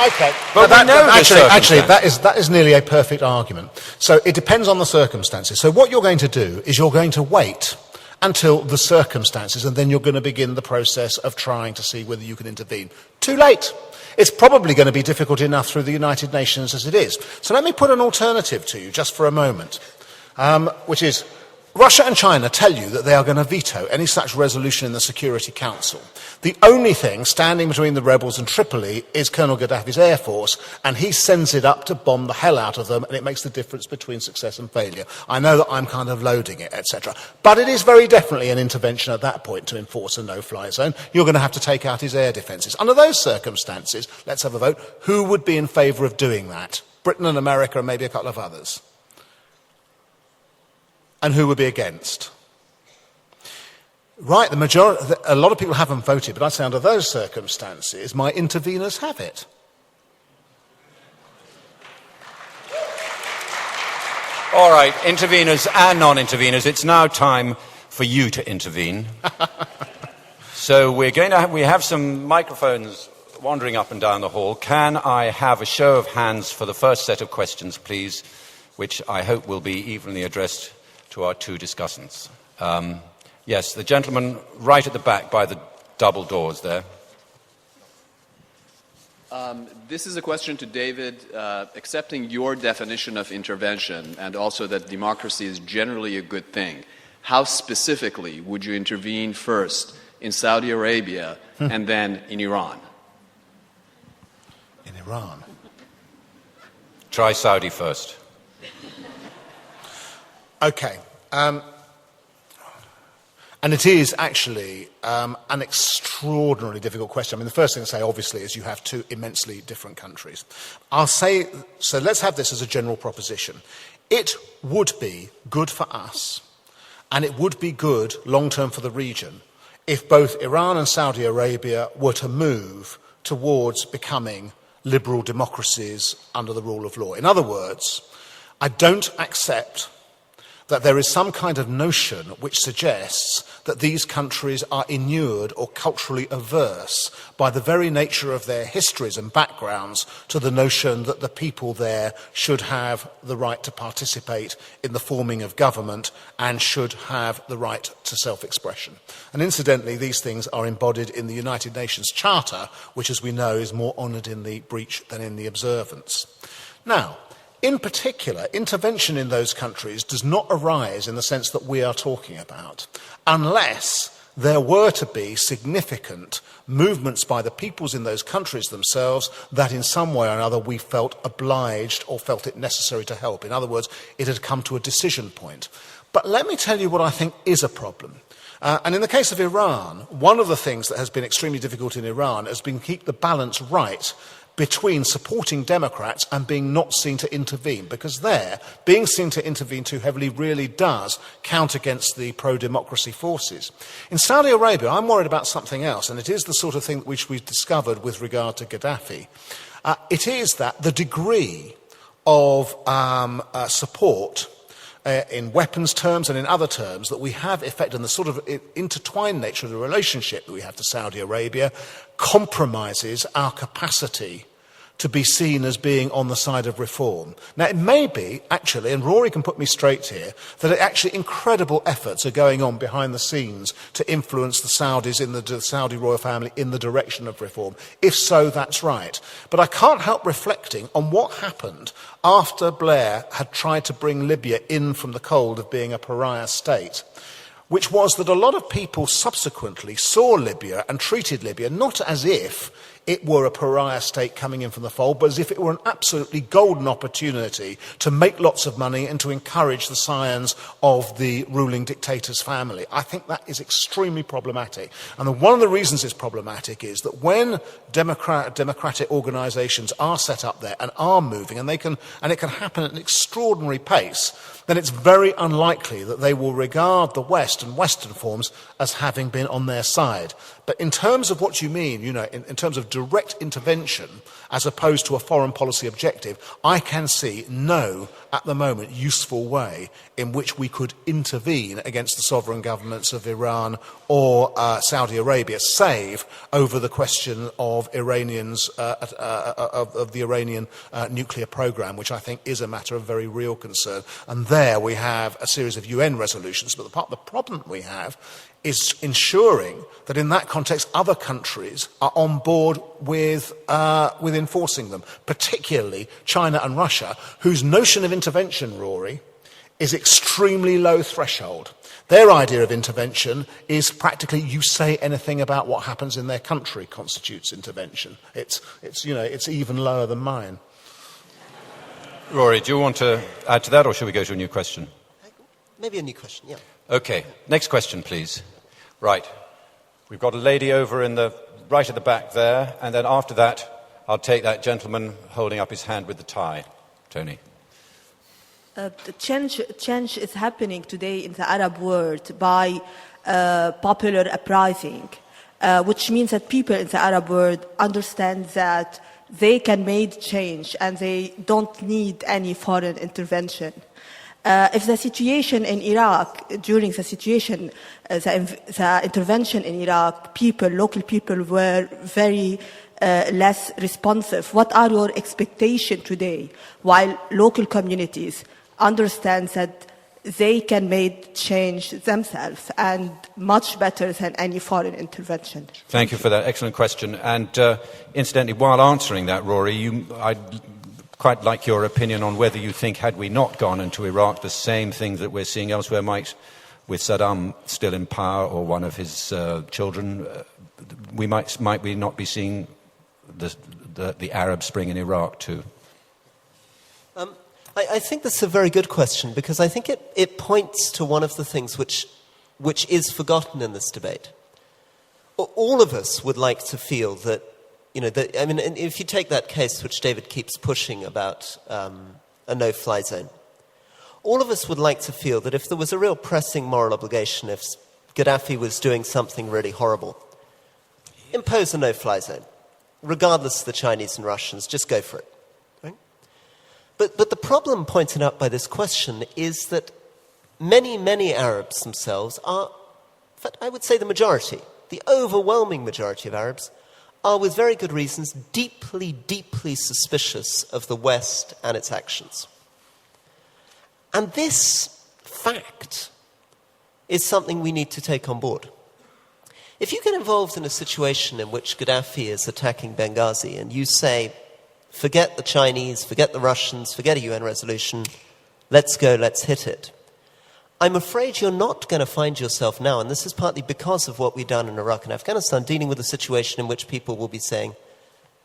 Okay, but actually, that is nearly a perfect argument. So it depends on the circumstances. So what you're going to do is you're going to wait until the circumstances, and then you're going to begin the process of trying to see whether you can intervene. Too late. It's probably going to be difficult enough through the United Nations as it is. So let me put an alternative to you just for a moment, which is Russia and China tell you that they are going to veto any such resolution in the Security Council. The only thing standing between the rebels and Tripoli is Colonel Gaddafi's air force, and he sends it up to bomb the hell out of them, and it makes the difference between success and failure. I know that I'm kind of loading it, etc. But it is very definitely an intervention at that point to enforce a no-fly zone. You're going to have to take out his air defences. Under those circumstances, let's have a vote. Who would be in favour of doing that? Britain and America and maybe a couple of others. And who would be against? Right, a lot of people haven't voted, but I'd say under those circumstances, my interveners have it. All right, interveners and non-interveners, it's now time for you to intervene. So we have some microphones wandering up and down the hall. Can I have a show of hands for the first set of questions, please, which I hope will be evenly addressed to our two discussants. Yes, the gentleman right at the back by the double doors there. This is a question to David. Accepting your definition of intervention and also that democracy is generally a good thing, how specifically would you intervene first in Saudi Arabia and then in Iran? In Iran? Try Saudi first. Okay. And it is actually an extraordinarily difficult question. I mean, the first thing to say, obviously, is you have two immensely different countries. I'll say, so let's have this as a general proposition. It would be good for us, and it would be good long-term for the region, if both Iran and Saudi Arabia were to move towards becoming liberal democracies under the rule of law. In other words, I don't accept that there is some kind of notion which suggests that these countries are inured or culturally averse by the very nature of their histories and backgrounds to the notion that the people there should have the right to participate in the forming of government and should have the right to self-expression. And incidentally, these things are embodied in the United Nations Charter, which, as we know, is more honoured in the breach than in the observance. Now, in particular, intervention in those countries does not arise in the sense that we are talking about, unless there were to be significant movements by the peoples in those countries themselves that in some way or another we felt obliged or felt it necessary to help. In other words, it had come to a decision point. But let me tell you what I think is a problem. And in the case of Iran, one of the things that has been extremely difficult in Iran has been to keep the balance right between supporting Democrats and being not seen to intervene, because there, being seen to intervene too heavily really does count against the pro-democracy forces. In Saudi Arabia, I'm worried about something else, and it is the sort of thing which we've discovered with regard to Gaddafi. It is that the degree of support in weapons terms and in other terms that we have effect and the sort of intertwined nature of the relationship that we have to Saudi Arabia compromises our capacity to be seen as being on the side of reform. Now, it may be, actually, and Rory can put me straight here, that actually incredible efforts are going on behind the scenes to influence the Saudis, the Saudi royal family, in the direction of reform. If so, that's right. But I can't help reflecting on what happened after Blair had tried to bring Libya in from the cold of being a pariah state, which was that a lot of people subsequently saw Libya and treated Libya not as if it were a pariah state coming in from the fold, but as if it were an absolutely golden opportunity to make lots of money and to encourage the scions of the ruling dictator's family. I think that is extremely problematic. And one of the reasons it's problematic is that when democratic organisations are set up there and are moving, and it can happen at an extraordinary pace, then it's very unlikely that they will regard the West and Western forms as having been on their side. But in terms of what you mean, in terms of direct intervention as opposed to a foreign policy objective, I can see no, at the moment, useful way in which we could intervene against the sovereign governments of Iran or Saudi Arabia, save over the question of Iranians, of the Iranian nuclear program, which I think is a matter of very real concern. And there we have a series of UN resolutions, but the problem we have is ensuring that in that context other countries are on board with enforcing them, particularly China and Russia, whose notion of intervention, Rory, is extremely low threshold. Their idea of intervention is practically you say anything about what happens in their country constitutes intervention. It's even lower than mine. Rory, do you want to add to that, or should we go to a new question? Maybe a new question, yeah. Okay, next question, please. Right. We've got a lady over right at the back there, and then after that, I'll take that gentleman holding up his hand with the tie. Tony. The change is happening today in the Arab world by popular uprising, which means that people in the Arab world understand that they can make change and they don't need any foreign intervention. If the situation in Iraq, during the situation, the intervention in Iraq, local people were very less responsive. What are your expectations today, while local communities understand that they can make change themselves and much better than any foreign intervention? Thank you for that excellent question. And incidentally, while answering that, Rory, I'd quite like your opinion on whether you think, had we not gone into Iraq, the same things that we're seeing elsewhere might, with Saddam still in power or one of his children, might we not be seeing the Arab Spring in Iraq too? I think that's a very good question, because I think it points to one of the things which is forgotten in this debate. All of us would like to feel that, if you take that case which David keeps pushing about a no-fly zone, all of us would like to feel that if there was a real pressing moral obligation, if Gaddafi was doing something really horrible, impose a no-fly zone, regardless of the Chinese and Russians, just go for it. Right? But the problem pointed out by this question is that many, many Arabs themselves are, in fact, I would say the majority, the overwhelming majority of Arabs, are, with very good reasons, deeply, deeply suspicious of the West and its actions. And this fact is something we need to take on board. If you get involved in a situation in which Gaddafi is attacking Benghazi and you say, forget the Chinese, forget the Russians, forget a UN resolution, let's go, let's hit it, I'm afraid you're not going to find yourself now, and this is partly because of what we've done in Iraq and Afghanistan, dealing with a situation in which people will be saying,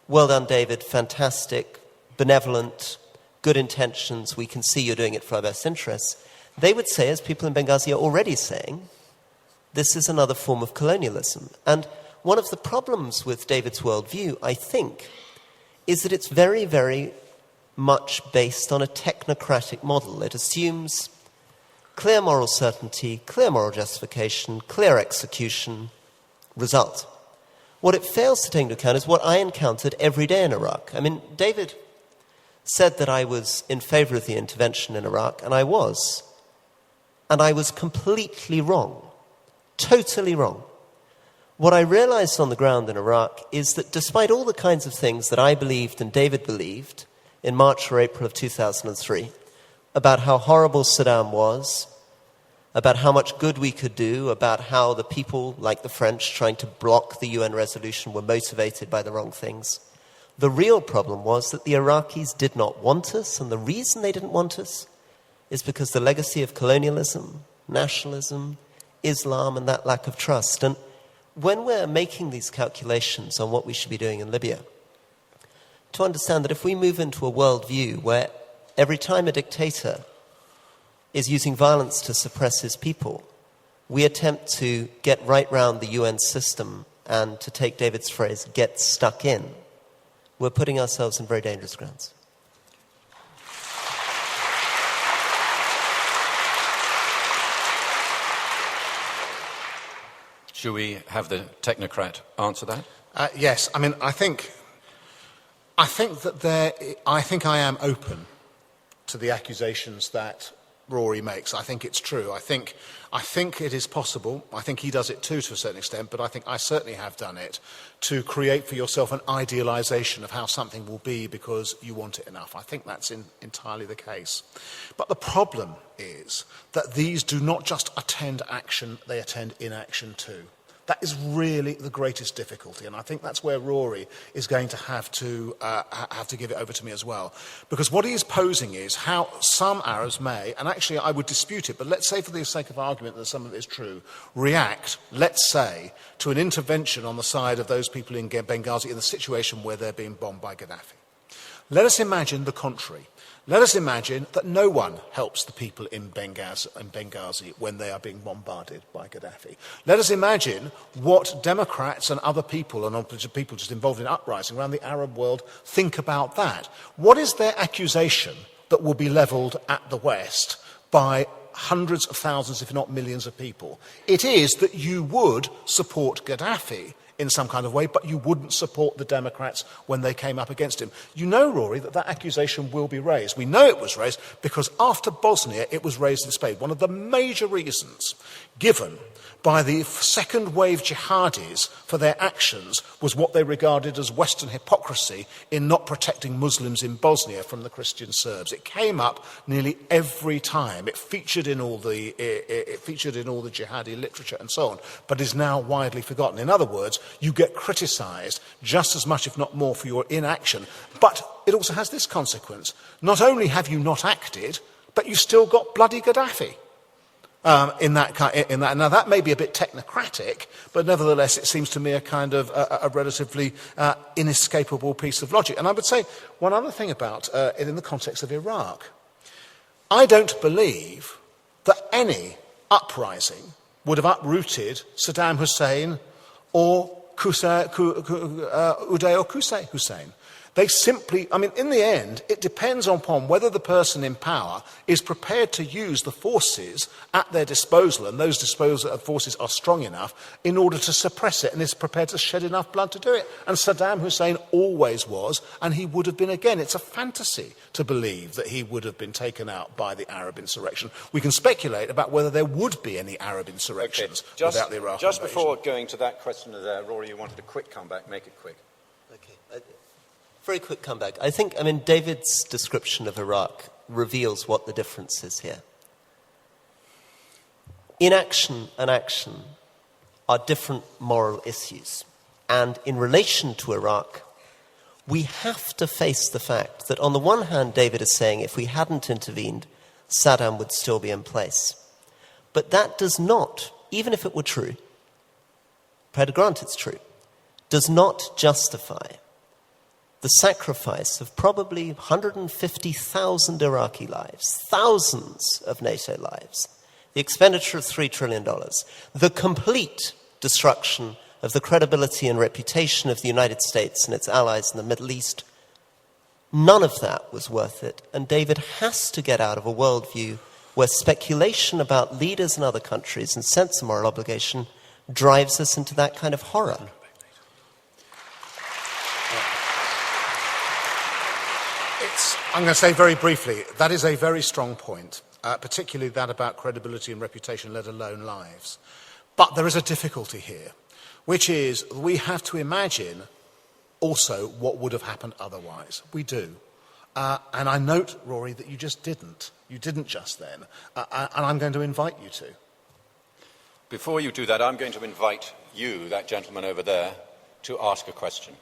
well done, David, fantastic, benevolent, good intentions, we can see you're doing it for our best interests. They would say, as people in Benghazi are already saying, this is another form of colonialism. And one of the problems with David's worldview, I think, is that it's very, very much based on a technocratic model. It assumes clear moral certainty, clear moral justification, clear execution, result. What it fails to take into account is what I encountered every day in Iraq. I mean, David said that I was in favor of the intervention in Iraq, and I was. And I was completely wrong. Totally wrong. What I realized on the ground in Iraq is that despite all the kinds of things that I believed and David believed in March or April of 2003, about how horrible Saddam was, about how much good we could do, about how the people, like the French, trying to block the UN resolution were motivated by the wrong things. The real problem was that the Iraqis did not want us, and the reason they didn't want us is because the legacy of colonialism, nationalism, Islam, and that lack of trust. And when we're making these calculations on what we should be doing in Libya, to understand that if we move into a worldview where every time a dictator is using violence to suppress his people, we attempt to get right round the UN system and, to take David's phrase, get stuck in, we're putting ourselves in very dangerous grounds. Should we have the technocrat answer that? Yes, I mean, I think I am open to the accusations that Rory makes. I think it's true. I think it is possible. I think he does it too to a certain extent, but I think I certainly have done it to create for yourself an idealisation of how something will be because you want it enough. I think that's entirely the case. But the problem is that these do not just attend action, they attend inaction too. That is really the greatest difficulty, and I think that's where Rory is going to have to give it over to me as well. Because what he is posing is how some Arabs may, and actually I would dispute it, but let's say for the sake of argument that some of it is true, react, let's say, to an intervention on the side of those people in Benghazi in the situation where they're being bombed by Gaddafi. Let us imagine the contrary. Let us imagine that no one helps the people in Benghazi when they are being bombarded by Gaddafi. Let us imagine what Democrats and other people, and people just involved in uprising around the Arab world, think about that. What is their accusation that will be levelled at the West by hundreds of thousands, if not millions of people? It is that you would support Gaddafi in some kind of way, but you wouldn't support the Democrats when they came up against him. You know, Rory, that accusation will be raised. We know it was raised because after Bosnia, it was raised in Spain. One of the major reasons given by the second wave jihadis for their actions was what they regarded as Western hypocrisy in not protecting Muslims in Bosnia from the Christian Serbs. It came up nearly every time. It featured in all the jihadi literature and so on, but is now widely forgotten. In other words, you get criticised just as much, if not more, for your inaction. But it also has this consequence. Not only have you not acted, but you've still got bloody Gaddafi. In that. Now, that may be a bit technocratic, but nevertheless, it seems to me a kind of a relatively inescapable piece of logic. And I would say one other thing about it in the context of Iraq. I don't believe that any uprising would have uprooted Saddam Hussein or Uday or Qusay Hussein. They simply, I mean, in the end, it depends upon whether the person in power is prepared to use the forces at their disposal, and those forces are strong enough in order to suppress it, and is prepared to shed enough blood to do it. And Saddam Hussein always was, and he would have been again. It's a fantasy to believe that he would have been taken out by the Arab insurrection. We can speculate about whether there would be any Arab insurrections without the Iraq Just invasion. before going to that question there, Rory, you wanted a quick comeback. Make it quick. Okay. Very quick comeback. I think, David's description of Iraq reveals what the difference is here. Inaction and action are different moral issues. And in relation to Iraq, we have to face the fact that on the one hand, David is saying if we hadn't intervened, Saddam would still be in place. But that does not, even if it were true, prepared to grant it's true, does not justify the sacrifice of probably 150,000 Iraqi lives, thousands of NATO lives, the expenditure of $3 trillion, the complete destruction of the credibility and reputation of the United States and its allies in the Middle East. None of that was worth it, and David has to get out of a worldview where speculation about leaders in other countries and sense of moral obligation drives us into that kind of horror. I'm going to say very briefly, that is a very strong point, particularly that about credibility and reputation, let alone lives. But there is a difficulty here, which is we have to imagine also what would have happened otherwise. We do. And I note, Rory, that you just didn't. You didn't just then. And I'm going to invite you to. Before you do that, I'm going to invite you, that gentleman over there, to ask a question.